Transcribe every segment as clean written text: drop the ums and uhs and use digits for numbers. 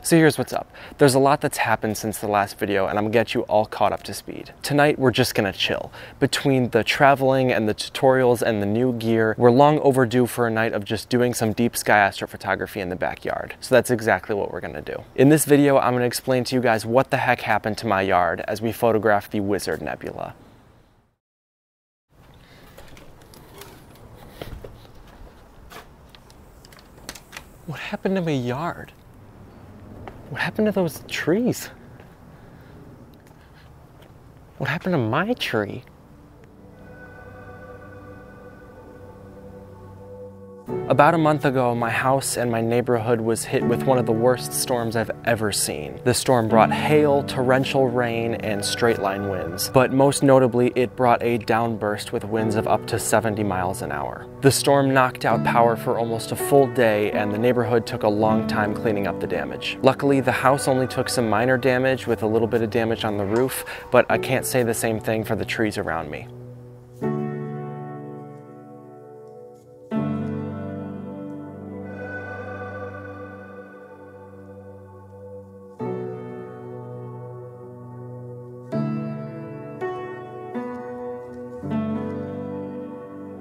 So here's what's up. There's a lot that's happened since the last video, and I'm gonna get you all caught up to speed. Tonight, we're just gonna chill. Between the traveling and the tutorials and the new gear, we're long overdue for a night of just doing some deep sky astrophotography in the backyard. So that's exactly what we're gonna do. In this video, I'm gonna explain to you guys what the heck happened to my yard as we photograph the Wizard Nebula. What happened to my yard? What happened to those trees? What happened to my tree? About a month ago, my house and my neighborhood was hit with one of the worst storms I've ever seen. The storm brought hail, torrential rain, and straight-line winds. But most notably, it brought a downburst with winds of up to 70 miles an hour. The storm knocked out power for almost a full day, and the neighborhood took a long time cleaning up the damage. Luckily, the house only took some minor damage with a little bit of damage on the roof, but I can't say the same thing for the trees around me.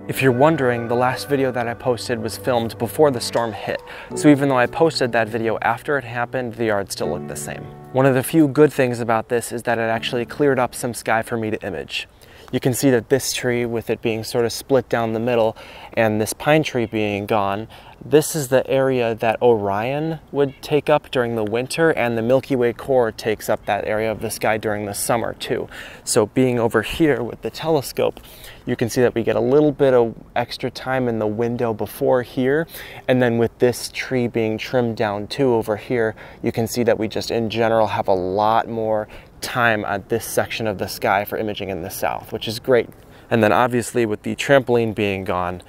If you're wondering, the last video that I posted was filmed before the storm hit, so even though I posted that video after it happened, the yard still looked the same. One of the few good things about this is that it actually cleared up some sky for me to image. You can see that this tree, with it being sort of split down the middle, and this pine tree being gone, this is the area that ORyan would take up during the winter, and the Milky Way core takes up that area of the sky during the summer too. So being over here with the telescope, you can see that we get a little bit of extra time in the window before here, and then with this tree being trimmed down too over here, you can see that we just in general have a lot more time at this section of the sky for imaging in the south, which is great. And then obviously with the trampoline being gone,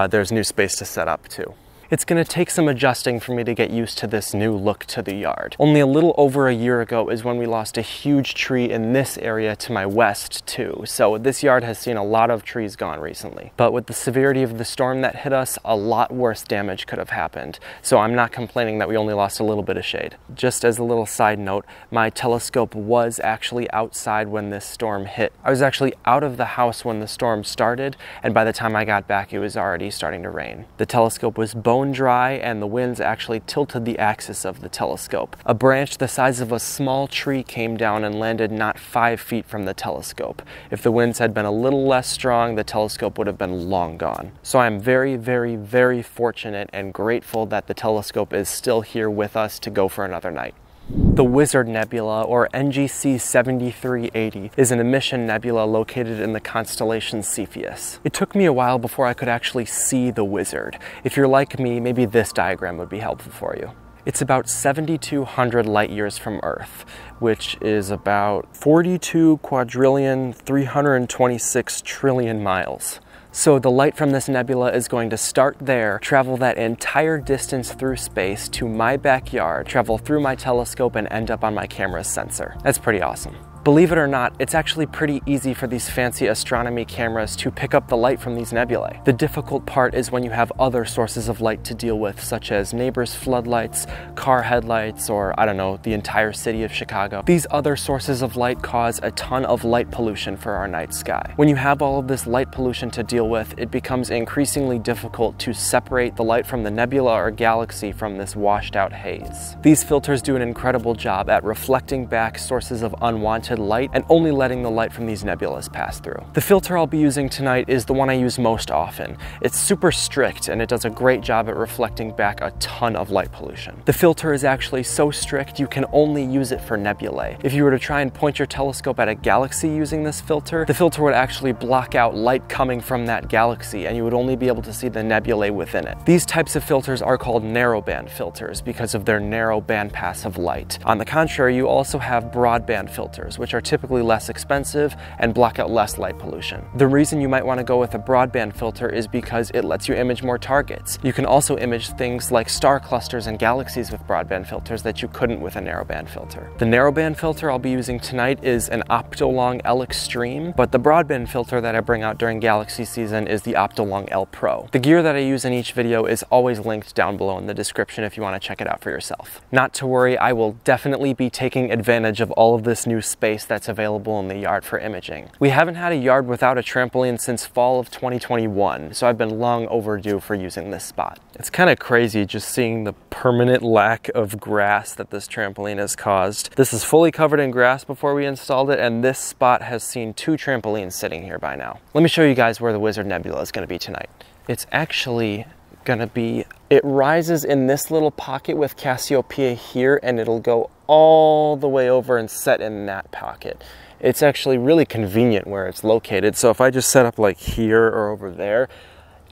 there's new space to set up too. It's going to take some adjusting for me to get used to this new look to the yard. Only a little over a year ago is when we lost a huge tree in this area to my west too, so this yard has seen a lot of trees gone recently. But with the severity of the storm that hit us, a lot worse damage could have happened, so I'm not complaining that we only lost a little bit of shade. Just as a little side note, my telescope was actually outside when this storm hit. I was actually out of the house when the storm started, and by the time I got back it was already starting to rain. The telescope was bone dry, and the winds actually tilted the axis of the telescope. A branch the size of a small tree came down and landed not 5 feet from the telescope. If the winds had been a little less strong, the telescope would have been long gone. So I'm very, very, very fortunate and grateful that the telescope is still here with us to go for another night. The Wizard Nebula, or NGC 7380, is an emission nebula located in the constellation Cepheus. It took me a while before I could actually see the wizard. If you're like me, maybe this diagram would be helpful for you. It's about 7,200 light years from Earth, which is about 42,326 trillion miles. So the light from this nebula is going to start there, travel that entire distance through space to my backyard, travel through my telescope, and end up on my camera's sensor. That's pretty awesome. Believe it or not, it's actually pretty easy for these fancy astronomy cameras to pick up the light from these nebulae. The difficult part is when you have other sources of light to deal with, such as neighbors' floodlights, car headlights, or I don't know, the entire city of Chicago. These other sources of light cause a ton of light pollution for our night sky. When you have all of this light pollution to deal with, it becomes increasingly difficult to separate the light from the nebula or galaxy from this washed out haze. These filters do an incredible job at reflecting back sources of unwanted light and only letting the light from these nebulas pass through. The filter I'll be using tonight is the one I use most often. It's super strict and it does a great job at reflecting back a ton of light pollution. The filter is actually so strict you can only use it for nebulae. If you were to try and point your telescope at a galaxy using this filter, the filter would actually block out light coming from that galaxy and you would only be able to see the nebulae within it. These types of filters are called narrowband filters because of their narrow bandpass of light. On the contrary, you also have broadband filters, which are typically less expensive and block out less light pollution. The reason you might want to go with a broadband filter is because it lets you image more targets. You can also image things like star clusters and galaxies with broadband filters that you couldn't with a narrowband filter. The narrowband filter I'll be using tonight is an Optolong L Extreme, but the broadband filter that I bring out during Galaxy season is the Optolong L Pro. The gear that I use in each video is always linked down below in the description if you want to check it out for yourself. Not to worry, I will definitely be taking advantage of all of this new space that's available in the yard for imaging. We haven't had a yard without a trampoline since fall of 2021, so I've been long overdue for using this spot. It's kind of crazy just seeing the permanent lack of grass that this trampoline has caused. This is fully covered in grass before we installed it, and this spot has seen 2 trampolines sitting here by now. Let me show you guys where the Wizard Nebula is going to be tonight. It's actually gonna be, it rises in this little pocket with Cassiopeia here, and it'll go all the way over and set in that pocket. It's actually really convenient where it's located. So if I just set up like here or over there,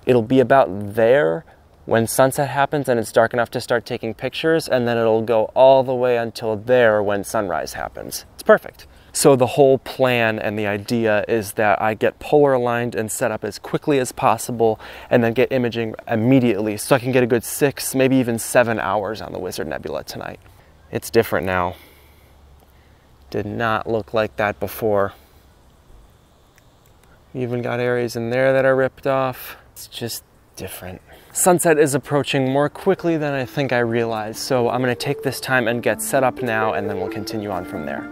it'll be about there when sunset happens and it's dark enough to start taking pictures, and then it'll go all the way until there when sunrise happens. It's perfect. So the whole plan and the idea is that I get polar aligned and set up as quickly as possible and then get imaging immediately so I can get a good 6, maybe even 7 hours on the Wizard Nebula tonight. It's different now. Did not look like that before. Even got areas in there that are ripped off. It's just different. Sunset is approaching more quickly than I think I realized, so I'm gonna take this time and get set up now, and then we'll continue on from there.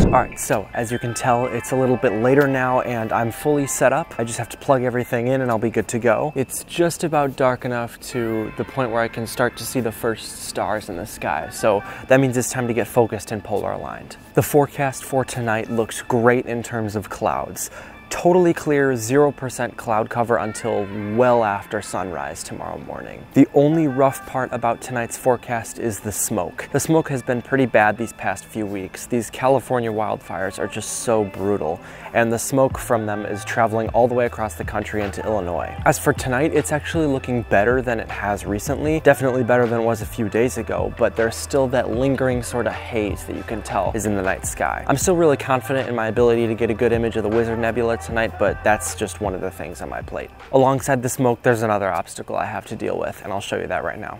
Alright, so as you can tell, it's a little bit later now and I'm fully set up. I just have to plug everything in and I'll be good to go. It's just about dark enough to the point where I can start to see the first stars in the sky. So that means it's time to get focused and polar aligned. The forecast for tonight looks great in terms of clouds. Totally clear, 0% cloud cover until well after sunrise tomorrow morning. The only rough part about tonight's forecast is the smoke. The smoke has been pretty bad these past few weeks. These California wildfires are just so brutal, and the smoke from them is traveling all the way across the country into Illinois. As for tonight, it's actually looking better than it has recently. Definitely better than it was a few days ago, but there's still that lingering sort of haze that you can tell is in the night sky. I'm still really confident in my ability to get a good image of the Wizard Nebula tonight, but that's just one of the things on my plate. Alongside the smoke, there's another obstacle I have to deal with, and I'll show you that right now.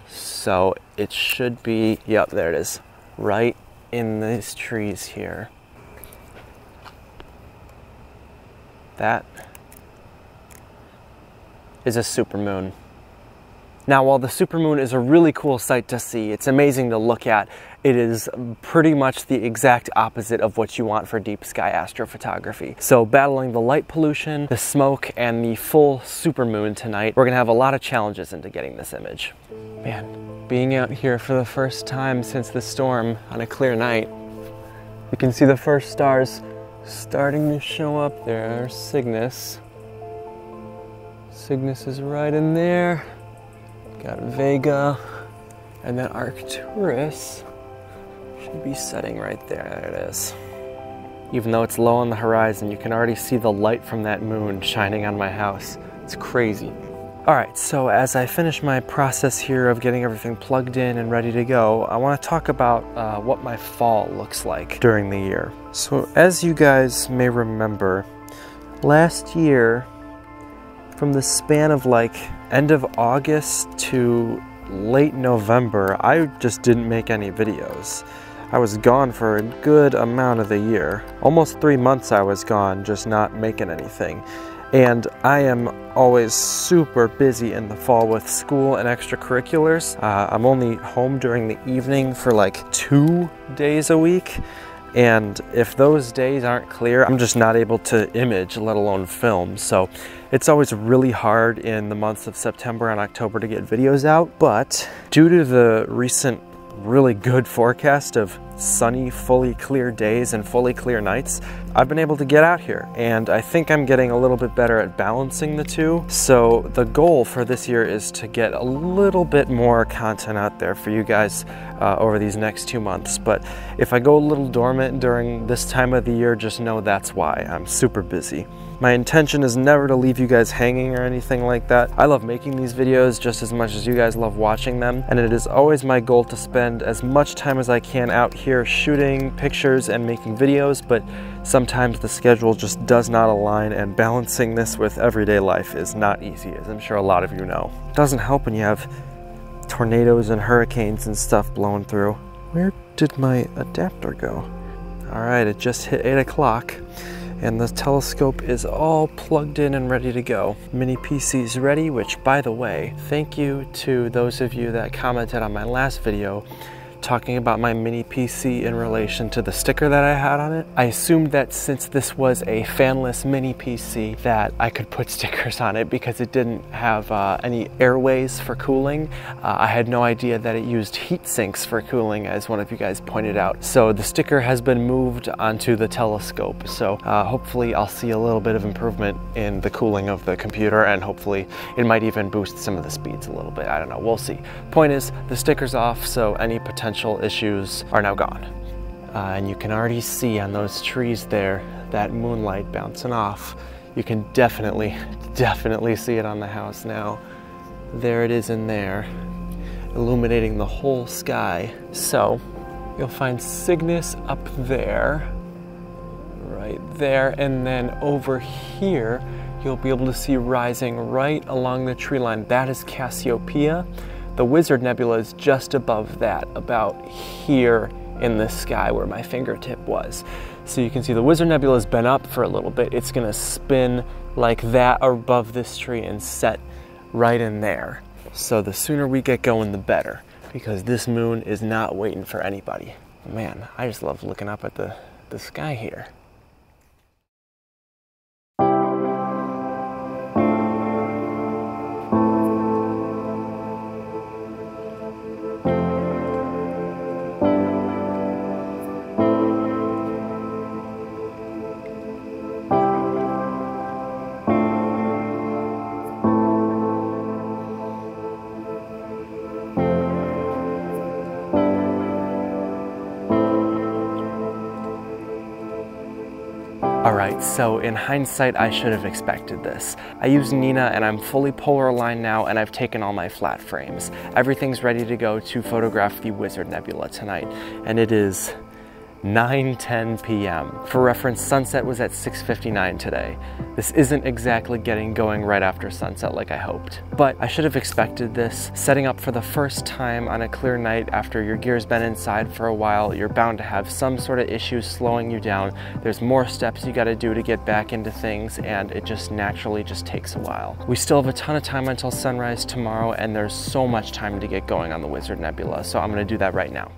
So it should be, yep, there it is, right in these trees here. That is a supermoon. Now, while the supermoon is a really cool sight to see, it's amazing to look at, it is pretty much the exact opposite of what you want for deep sky astrophotography. So battling the light pollution, the smoke, and the full supermoon tonight, we're gonna have a lot of challenges into getting this image. Man, being out here for the first time since the storm on a clear night, you can see the first stars starting to show up. There's Cygnus. Cygnus is right in there. Got Vega, and then Arcturus should be setting right there. There it is. Even though it's low on the horizon, you can already see the light from that moon shining on my house. It's crazy. All right, so as I finish my process here of getting everything plugged in and ready to go, I want to talk about what my fall looks like during the year. So as you guys may remember, last year, from the span of like end of August to late November, I just didn't make any videos. I was gone for a good amount of the year. Almost 3 months I was gone, just not making anything. And I am always super busy in the fall with school and extracurriculars. I'm only home during the evening for like 2 days a week. And if those days aren't clear, I'm just not able to image, let alone film. So it's always really hard in the months of September and October to get videos out. But due to the recent really good forecast of sunny, fully clear days and fully clear nights, I've been able to get out here, and I think I'm getting a little bit better at balancing the two. So the goal for this year is to get a little bit more content out there for you guys over these next 2 months. But if I go a little dormant during this time of the year, just know that's why. I'm super busy. My intention is never to leave you guys hanging or anything like that. I love making these videos just as much as you guys love watching them, and it is always my goal to spend as much time as I can out here shooting pictures and making videos, but sometimes the schedule just does not align, and balancing this with everyday life is not easy, as I'm sure a lot of you know. It doesn't help when you have tornadoes and hurricanes and stuff blowing through. Where did my adapter go? All right, it just hit 8 o'clock. And the telescope is all plugged in and ready to go. Mini PC's ready, which, by the way, thank you to those of you that commented on my last video talking about my mini PC in relation to the sticker that I had on it. I assumed that since this was a fanless mini PC that I could put stickers on it because it didn't have any airways for cooling. I had no idea that it used heat sinks for cooling, as one of you guys pointed out. So the sticker has been moved onto the telescope. So hopefully I'll see a little bit of improvement in the cooling of the computer, and hopefully it might even boost some of the speeds a little bit. I don't know, we'll see. Point is, the sticker's off, so any potential issues are now gone. And you can already see on those trees there, that moonlight bouncing off. You can definitely see it on the house now. There it is in there, illuminating the whole sky. So you'll find Cygnus up there, right there, and then over here, you'll be able to see rising right along the tree line. That is Cassiopeia. The Wizard Nebula is just above that, about here in the sky where my fingertip was. So you can see the Wizard Nebula has been up for a little bit. It's gonna spin like that above this tree and set right in there. So the sooner we get going, the better, because this moon is not waiting for anybody. Man, I just love looking up at the sky here. Alright, so in hindsight, I should have expected this. I use Nina and I'm fully polar aligned now, and I've taken all my flat frames. Everything's ready to go to photograph the Wizard Nebula tonight, and it is 9:10 p.m. For reference, sunset was at 6:59 today. This isn't exactly getting going right after sunset like I hoped, but I should have expected this. Setting up for the first time on a clear night after your gear's been inside for a while, you're bound to have some sort of issues slowing you down. There's more steps you gotta do to get back into things, and it just naturally just takes a while. We still have a ton of time until sunrise tomorrow, and there's so much time to get going on the Wizard Nebula, so I'm gonna do that right now.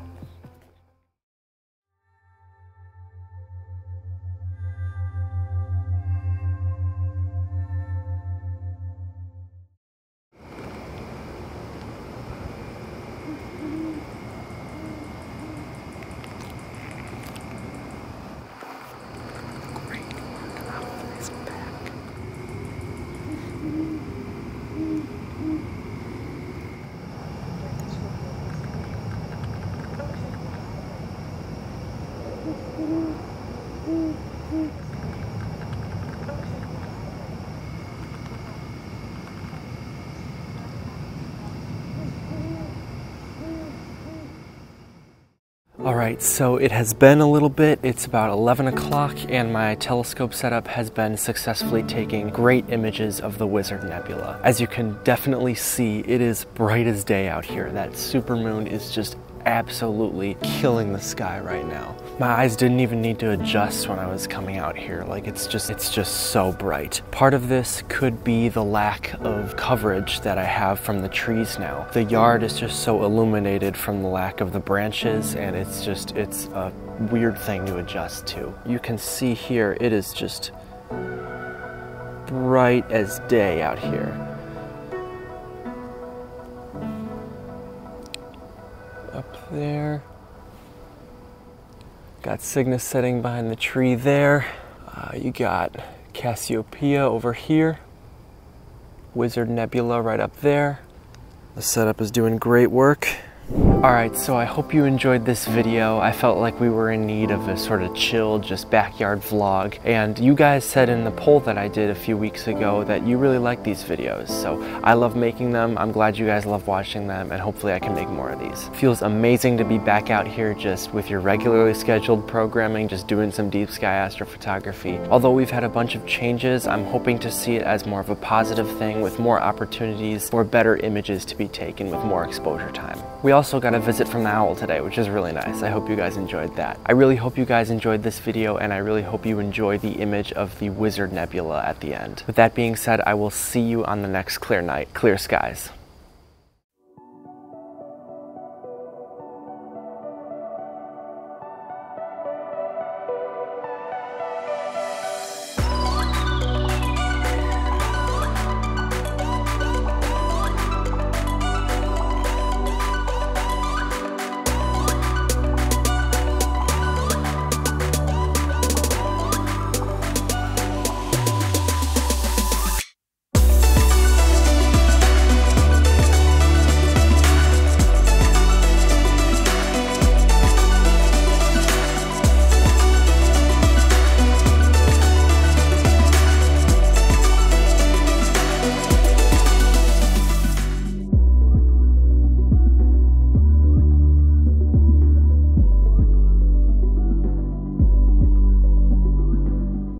Alright, so it has been a little bit. It's about 11 o'clock and my telescope setup has been successfully taking great images of the Wizard Nebula. As you can definitely see, it is bright as day out here. That supermoon is just absolutely killing the sky right now. My eyes didn't even need to adjust when I was coming out here. Like, it's just so bright. Part of this could be the lack of coverage that I have from the trees now. The yard is just so illuminated from the lack of the branches, and it's a weird thing to adjust to. You can see here, it is just bright as day out here. Up there. Got Cygnus setting behind the tree there. You got Cassiopeia over here. Wizard Nebula right up there. The setup is doing great work. Alright, so I hope you enjoyed this video. I felt like we were in need of a sort of chill, just backyard vlog. And you guys said in the poll that I did a few weeks ago that you really like these videos. So I love making them. I'm glad you guys love watching them, and hopefully I can make more of these. It feels amazing to be back out here just with your regularly scheduled programming, just doing some deep sky astrophotography. Although we've had a bunch of changes, I'm hoping to see it as more of a positive thing with more opportunities for better images to be taken with more exposure time. We also got a visit from the owl today, which is really nice. I hope you guys enjoyed that. I really hope you guys enjoyed this video, and I really hope you enjoy the image of the Wizard Nebula at the end. With that being said, I will see you on the next clear night. Clear skies.